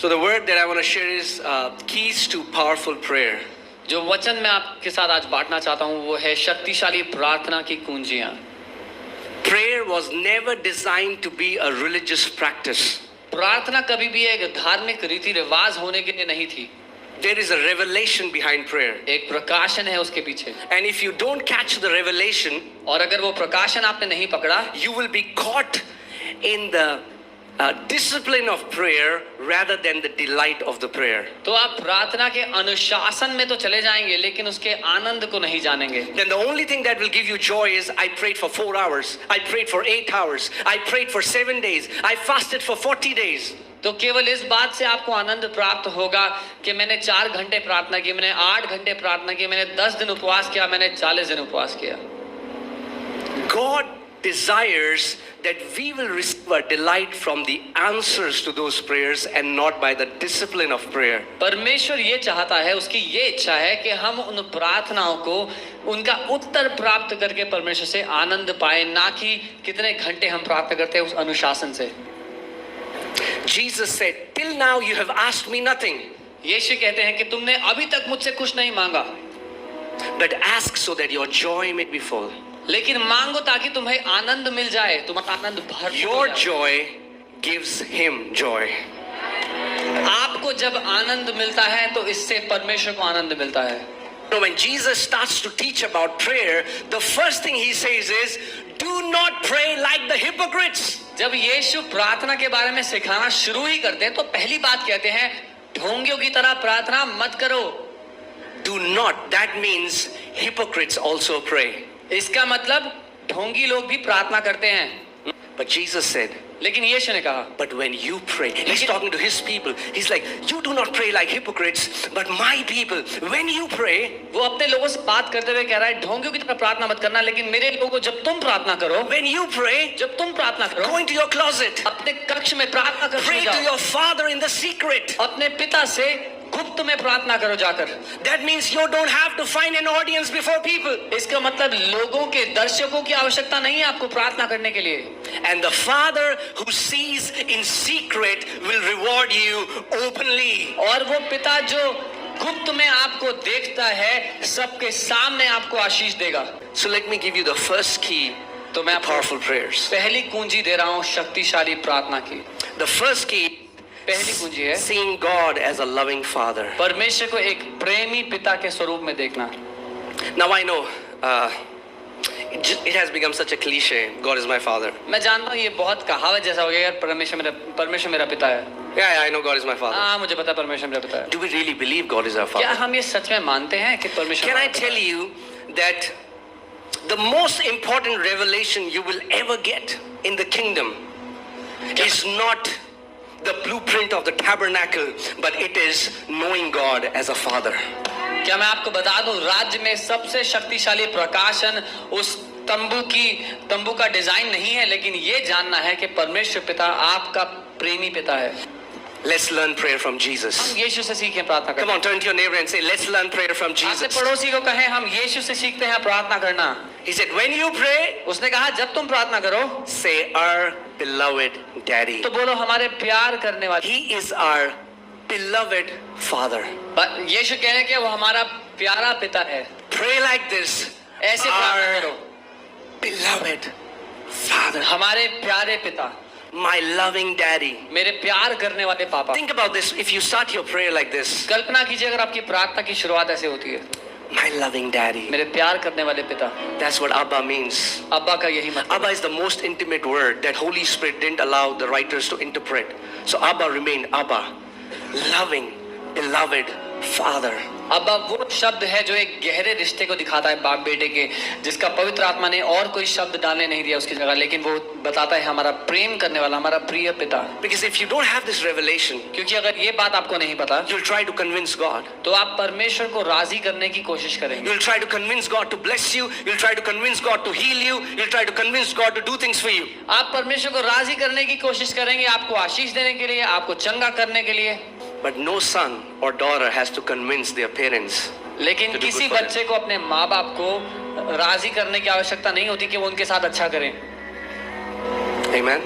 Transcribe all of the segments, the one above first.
So the word that I want to share is keys to powerful prayer. जो वचन मैं आपके साथ आज बांटना चाहता हूँ वो है शक्तिशाली प्रार्थना की कुंजियां। Prayer was never designed to be a religious practice. प्रार्थना कभी भी एक धार्मिक रीति रिवाज होने के लिए नहीं थी। There is a revelation behind prayer. एक प्रकाशन है उसके पीछे। And if you don't catch the revelation, और अगर वो प्रकाशन आपने नहीं पकड़ा, you will be caught in the discipline of prayer rather than the delight of the prayer. तो आप प्रार्थना के अनुशासन में तो चले जाएंगे लेकिन उसके आनंद को नहीं जानेंगे। Then the only thing that will give you joy is I prayed for 4 hours, I prayed for 8 hours, I prayed for 7 days, I fasted for 40 days. तो केवल इस बात से आपको आनंद प्राप्त होगा कि मैंने 4 घंटे प्रार्थना की, मैंने 8 घंटे प्रार्थना की, मैंने 10 दिन उपवास किया, मैंने 40 दिन उपवास किया। God desires that we will receive a delight from the answers to those prayers and not by the discipline of prayer. परमेश्वर ये चाहता है, उसकी ये इच्छा है कि हम उन प्रार्थनाओं को उनका उत्तर प्राप्त करके परमेश्वर से आनंद पाए, ना कि कितने घंटे हम प्राप्त करते हैं उस अनुशासन से। Jesus said, till now you have asked me nothing. यीशु कहते हैं कि तुमने अभी तक मुझसे कुछ नहीं मांगा, but ask so that your joy may be full. लेकिन मांगो ताकि तुम्हें आनंद मिल जाए, तुम्हारा आनंद भरपूर हो Your जाए। joy gives him joy. आपको जब आनंद मिलता है तो इससे परमेश्वर को आनंद मिलता है। So when Jesus starts to teach about prayer, the first thing he says is, do not pray like the hypocrites. जब यीशु प्रार्थना के बारे में सिखाना शुरू ही करते हैं तो पहली बात कहते हैं, ढोंगियों की तरह प्रार्थना मत करो। Do not, that means hypocrites also pray. इसका मतलब ढोंगी लोग भी प्रार्थना करते हैं। But Jesus said, लेकिन यीशु ने कहा, but when you pray, he's talking to his people. He's like, you do not pray like hypocrites, but my people, when you pray, वो अपने लोगों से बात करते हुए कह रहा है, ढोंगियों की तरह प्रार्थना मत करना, लेकिन मेरे लोगों जब तुम प्रार्थना करो, when you pray, जब तुम प्रार्थना करो, go into your closet, अपने कक्ष में प्रार्थना करते pray to जाओ, your father in the secret. अपने पिता से गुप्त में प्रार्थना करो जाकर। That means you don't have to find an audience before people. इसका मतलब लोगों के, दर्शकों की आवश्यकता नहीं है आपको प्रार्थना करने के लिए। And the Father who sees in secret will reward you openly. और वो पिता जो गुप्त में आपको देखता है, सबके सामने आपको आशीष देगा। So let me give you the first key तो मैं to आपको powerful prayers. पहली कुंजी दे रहा हूँ शक्तिशाली प्रार्थना की। The first key, पहली कुंजी है seeing God as a loving Father. परमेश्वर को एक प्रेमी पिता के स्वरूप में देखना। Now I know it has become such a cliche. God is my Father. मैं जानता हूँ ये बहुत कहावत जैसा हो गया यार, परमेश्वर मेरा पिता है। Yeah, I know God is my Father. हाँ, मुझे पता है परमेश्वर मेरा पिता है। Do we really believe God is our क्या Father? हम ये सच में मानते हैं कि परमेश्वर? Can I tell you that the most important revelation you will ever get in the kingdom is not the blueprint of the tabernacle, but it is knowing God as a Father. क्या मैं आपको बता दूं, राज्य में सबसे शक्तिशाली प्रकाशन उस तंबू का डिजाइन नहीं है, लेकिन ये जानना है कि परमेश्वर पिता आपका प्रेमी पिता है। Let's learn prayer from Jesus. हम यीशु से सीखें प्रार्थना करना। Come on, turn to your neighbor and say, let's learn prayer from अपने Jesus. पड़ोसी को कहें, हम यीशु से सीखते हैं प्रार्थना करना। He said, when you pray, उसने कहा जब तुम प्रार्थना करो, say, our beloved Daddy. तो बोलो हमारे प्यार करने वाले। He is our beloved Father. यीशु कह रहे हैं कि वो हमारा प्यारा पिता है। Pray like this. ऐसे प्रार्थना करो, Beloved Father. हमारे प्यारे पिता, My loving Daddy. मेरे प्यार करने वाले पापा। Think about this. If you start your prayer like this, कल्पना कीजिए अगर आपकी प्रार्थना की शुरुआत ऐसे होती है, my loving Daddy. मेरे प्यार करने वाले पिता। That's what Abba means. अब्बा का यही मतलब। Abba is the most intimate word that Holy Spirit didn't allow the writers to interpret. So Abba remained Abba, loving, beloved Father. अब्बा वो शब्द है जो एक गहरे रिश्ते को दिखाता है बाप बेटे के, जिसका पवित्र आत्मा ने और कोई शब्द डालने नहीं दिया उसकी जगह, लेकिन वो बताता है हमारा प्रेम करने वाला, हमारा प्रिय पिता। Because if you don't have this revelation, क्योंकि अगर ये बात आपको नहीं पता, you'll try to convince God. तो आप परमेश्वर को राजी करने की कोशिश करेंगे। You'll try to convince God to bless you. You'll try to convince God to heal you. You'll try to convince God to do things for you. आप परमेश्वर को राजी करने की कोशिश करेंगे, आपको आशीष देने के लिए, आपको चंगा करने के लिए। But no son or daughter has to convince their parents. लेकिन किसी बच्चे को अपने माँ बाप को राजी करने की आवश्यकता नहीं होती कि वो उनके साथ अच्छा करें। Amen.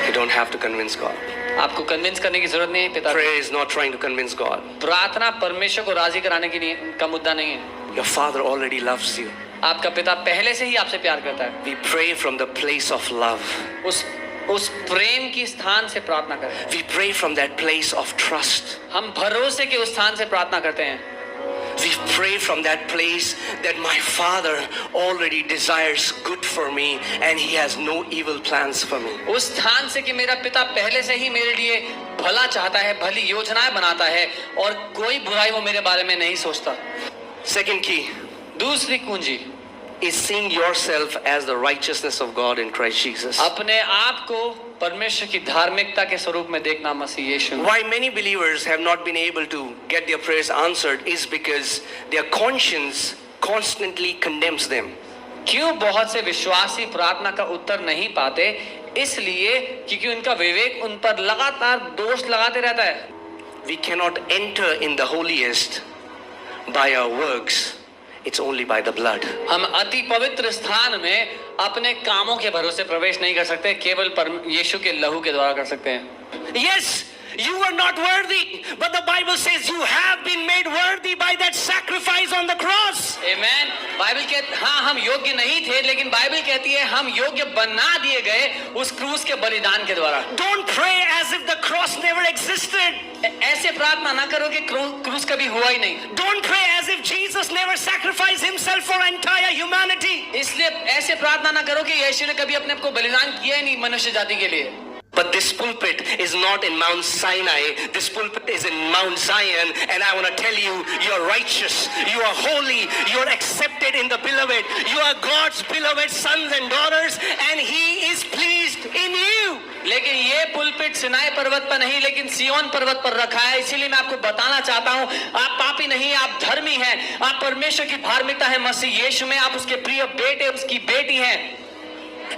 You don't have to convince God. आपको कन्विंस करने की जरूरत नहीं है पिता। Prayer is not trying to convince God. प्रार्थना परमेश्वर को राजी कराने की का मुद्दा नहीं है। Your Father already loves you. आपका पिता पहले से ही आपसे प्यार करता है। We pray from the place of love. उस प्रेम की स्थान से प्रार्थना करते हैं। We pray from that place of trust. हम भरोसे के उस स्थान से प्रार्थना करते हैं। We pray from that place that my Father already desires good for me and He has no evil plans for me. उस स्थान से कि मेरा पिता पहले से ही मेरे लिए भला चाहता है, भली योजनाएं बनाता है और कोई बुराई वो मेरे बारे में नहीं सोचता। Second key दूसरी कुंजी is seeing yourself as the righteousness of God in Christ Jesus. अपने आप को परमेश्वर की धार्मिकता के स्वरूप में देखना मसीह यीशु में। Why many believers have not been able to get their prayers answered is because their conscience constantly condemns them. क्यों बहुत से विश्वासी प्रार्थना का उत्तर नहीं पाते? इसलिए क्योंकि उनका विवेक उन पर लगातार दोष लगाते रहता है। We cannot enter in the holiest by our works. It's only by the blood. हम अति पवित्र स्थान में अपने कामों के भरोसे प्रवेश नहीं कर सकते, केवल यीशु के लहू के द्वारा कर सकते हैं। Yes, you were not worthy, but the Bible says you have been made worthy by that sacrifice on the cross. Amen. Bible कहती हाँ हम योग्य नहीं थे, लेकिन बाइबल कहती है हम योग्य बना दिए गए उस क्रूस के बलिदान के द्वारा। Don't pray as if the cross never existed. ऐसे प्रार्थना ना करो कि क्रूस कभी हुआ ही नहीं। Don't pray as if Jesus never sacrificed himself for entire humanity. इसलिए ऐसे प्रार्थना ना करो कि यीशु ने कभी अपने आप को बलिदान किया ही नहीं मनुष्य जाति के लिए। But this pulpit is not in Mount Sinai. This pulpit is in Mount Zion. And I want to tell you, you are righteous. You are holy. You are accepted in the beloved. You are God's beloved sons and daughters. And He is pleased in you. लेकिन ये pulpit Sinai पर्वत पर नहीं, लेकिन सियोन पर्वत पर रखा है। इसीलिए मैं आपको बताना चाहता हूँ, आप पापी नहीं, आप धर्मी हैं। आप परमेश्वर की धार्मिकता है मसीह यीशु में। आप उसके प्रिय बेटे, उसकी बेटी हैं।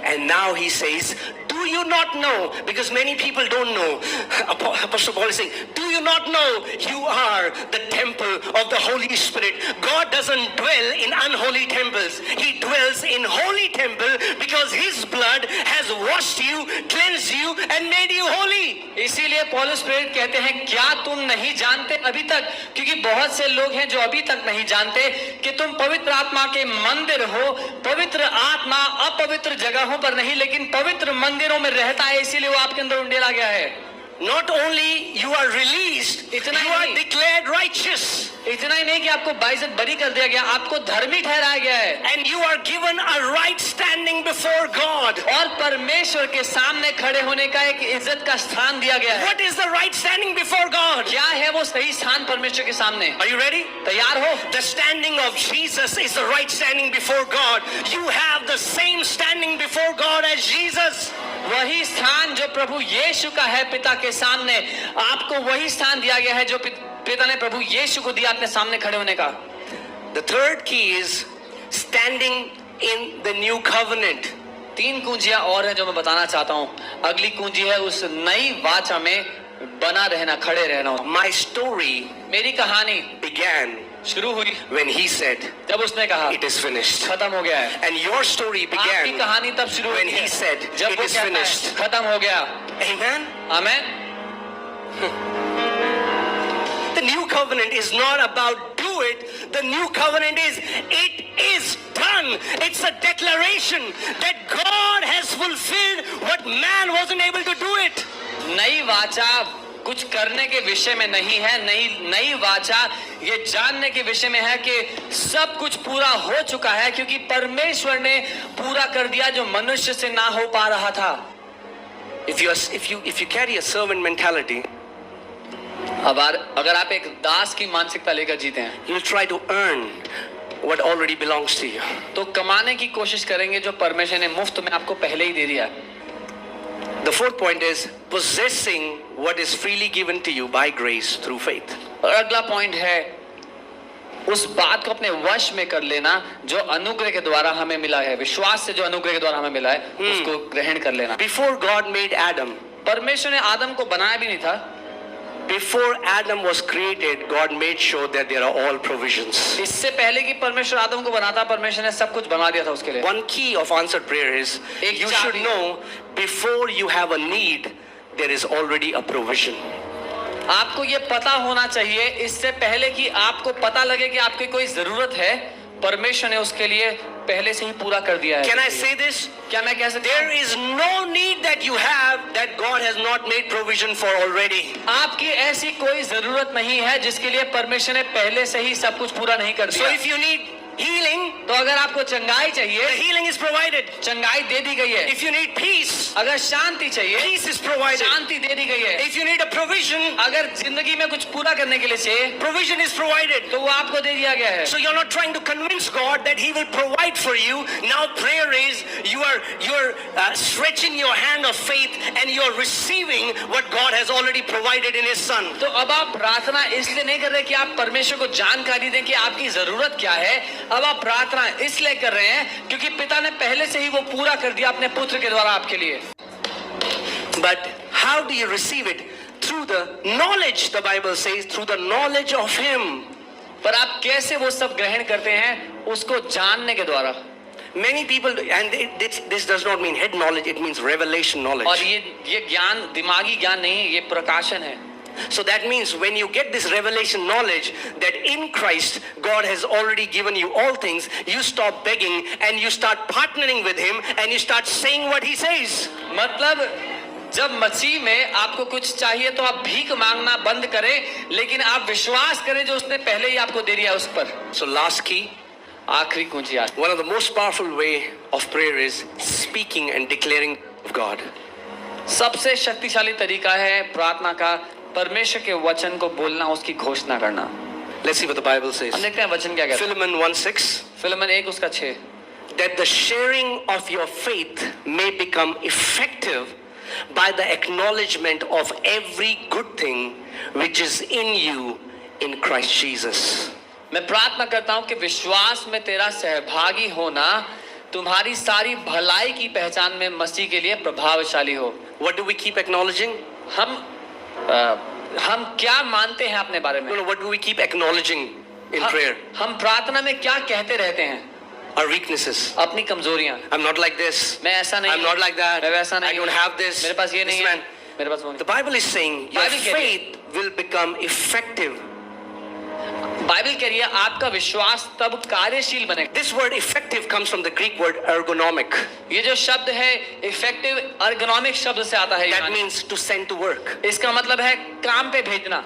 And now He says, do you not know? Because many people don't know. Apostle Paul is saying, do you not know you are the temple of the Holy Spirit? God doesn't dwell in unholy temples. He dwells in holy temple because His blood has washed you, cleansed you and made you holy. इसीलिए पौलुस प्रेरित कहते हैं, क्या तुम नहीं जानते अभी तक? क्योंकि बहुत से लोग हैं जो अभी तक नहीं जानते कि तुम पवित्र आत्मा के मंदिर हो। पवित्र आत्मा अपवित्र जगहों पर नहीं, लेकिन पवित्र मंदिरों में रहता है, इसीलिए वो आपके अंदर उंडेला गया है। Not only you are released, you are declared righteous. इतना ही नहीं कि आपको बाइज्जत बरी कर दिया गया, आपको धर्मी ठहराया गया है। And you are given a right standing before God. और परमेश्वर के सामने खड़े होने का एक इज्जत का स्थान दिया गया है। What is the right standing before God? क्या है वो सही स्थान परमेश्वर के सामने? Are you ready? तैयार हो? The standing of Jesus is the right standing before God. You have the same standing before God as Jesus. वही स्थान जो प्रभु यीशु का है पिता के सामने, आपको वही स्थान दिया गया है जो पिता ने प्रभु यीशु को दिया अपने सामने खड़े होने का। The third key is standing in the new covenant. 3 कुंजियां और हैं जो मैं बताना चाहता हूँ। अगली कुंजी है उस नई वाचा में बना रहना, खड़े रहना। My story मेरी कहानी began शुरू हुई when He said, जब उसने कहा it is finished. खत्म हो गया है। And your story आपकी began कहानी तब शुरू when हुई He said, जब it वो is कहता finished. है खत्म हो गया। Amen. Amen. The new covenant is not about do it. The new covenant is it is done. It's a declaration that God has fulfilled what man wasn't able to do it. नई वाचा कुछ करने के विषय में नहीं है। नई वाचा ये जानने के विषय में है कि सब कुछ पूरा हो चुका है, क्योंकि परमेश्वर ने पूरा कर दिया जो मनुष्य से ना हो पा रहा था। If you carry a servant mentality, अगर आप एक दास की मानसिकता लेकर जीते हैं, you'll try to earn what already belongs to you. तो कमाने की कोशिश करेंगे जो परमेश्वर ने मुफ्त में आपको पहले ही दे दिया है। The fourth point is possessing what is freely given to you by grace through faith. और अगला पॉइंट है उस बात को अपने वश में कर लेना जो अनुग्रह के द्वारा हमें मिला है। विश्वास से जो अनुग्रह के द्वारा हमें मिला है उसको ग्रहण कर लेना। Before God made Adam, परमेश्वर ने आदम को बनाया भी नहीं था। Before Adam was created, God made sure that there are all provisions. इससे पहले कि परमेश्वर आदम को बनाता, परमेश्वर ने सब कुछ बना दिया था उसके लिए। One key of answered prayer is you should know before you have a need, there is already a provision. आपको ये पता होना चाहिए इससे पहले कि आपको पता लगे कि आपकी कोई जरूरत है, परमेश्वर ने उसके लिए पहले से ही पूरा कर दिया है। Can I say this? क्या मैं कह सकता There हूँ? is no need that you have that God has not made provision for already. आपकी ऐसी कोई जरूरत नहीं है जिसके लिए परमेश्वर ने पहले से ही सब कुछ पूरा नहीं कर So दिया। if you need healing, तो अगर आपको चंगाई the चाहिए, healing is provided. चंगाई दे दी गई है। If you need peace, अगर शांति चाहिए, peace is provided. शांति दे दी गई है। If you need a provision, अगर जिंदगी में कुछ पूरा करने के लिए चाहिए, provision is provided. तो वो आपको दे दिया गया है। So you're not trying to convince God that He will provide for you. Now prayer is you are stretching your hand of faith and you are receiving what God has already provided in His Son. तो अब आप प्रार्थना इसलिए नहीं कर रहे कि आप परमेश्वर को जानकारी दें कि आपकी जरूरत क्या है। अब आप प्रार्थना इसलिए कर रहे हैं क्योंकि पिता ने पहले से ही वो पूरा कर दिया अपने पुत्र के द्वारा आपके लिए। But how do you receive it? Through the knowledge, the Bible says, through the knowledge of Him. पर आप कैसे वो सब ग्रहण करते हैं? उसको जानने के द्वारा। Many people, and this does not mean head knowledge, it means revelation और knowledge. ये ज्ञान दिमागी ज्ञान नहीं, ये प्रकाशन है। So that means when you get this revelation knowledge that in Christ God has already given you all things, you stop begging and you start partnering with Him and you start saying what He says. मतलब जब मसीह में आपको कुछ चाहिए तो आप भीख मांगना बंद करें, लेकिन आप विश्वास करें जो उसने पहले ही आपको दे दिया उस पर। So last key, आखिरी कुंजी आज, one of the most powerful way of prayer is speaking and declaring of God. सबसे शक्तिशाली तरीका है प्रार्थना का परमेश्वर के वचन को बोलना, उसकी घोषणा करना। Let's see what the Bible says. हम देखते हैं वचन क्या कहता है। Philemon 1:6. फिलिमन 1 उसका 6, That the sharing of your faith may become effective by the acknowledgement of every good thing which is in you in Christ Jesus. मैं प्रार्थना करता हूं कि विश्वास में तेरा सहभागी होना तुम्हारी सारी भलाई की पहचान में मसीह के लिए प्रभावशाली हो। What do we keep acknowledging? हम क्या मानते हैं अपने बारे में? No, what do we keep acknowledging in prayer? हम प्रार्थना में क्या कहते रहते हैं? Our weaknesses. अपनी कमजोरियां। I'm not like this. मैं ऐसा नहीं I'm not like that. मैं वैसा नहीं I don't have this. मेरे पास ये This नहीं है, man. मेरे पास वो The नहीं। Bible is saying your Bible कह रही है। faith will become effective. Bible कह रही है आपका विश्वास तब कार्यशील बनेगा। This word effective comes from the Greek word ergonomic. ये जो शब्द है इफेक्टिव अर्गोनॉमिक शब्द से आता है। That means to send to work. इसका मतलब है काम पे भेजना।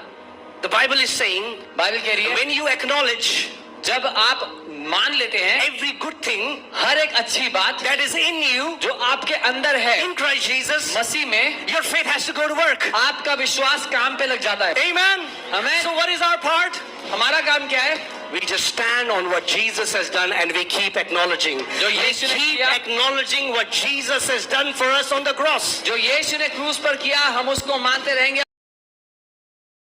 The Bible is saying Bible कह रही है when you acknowledge जब आप मान लेते हैं every good thing हर एक अच्छी बात that is in you जो आपके अंदर है in Christ Jesus, मसीह में, your faith has to go to work. आपका विश्वास काम पे लग जाता है। Amen. Amen. So what is our part? हमारा काम क्या है? We just stand on what Jesus has done and we keep acknowledging. जो We यीशु ने keep किया, acknowledging what Jesus has done for us on the cross. जो यीशु ने क्रूस पर किया हम उसको मानते रहेंगे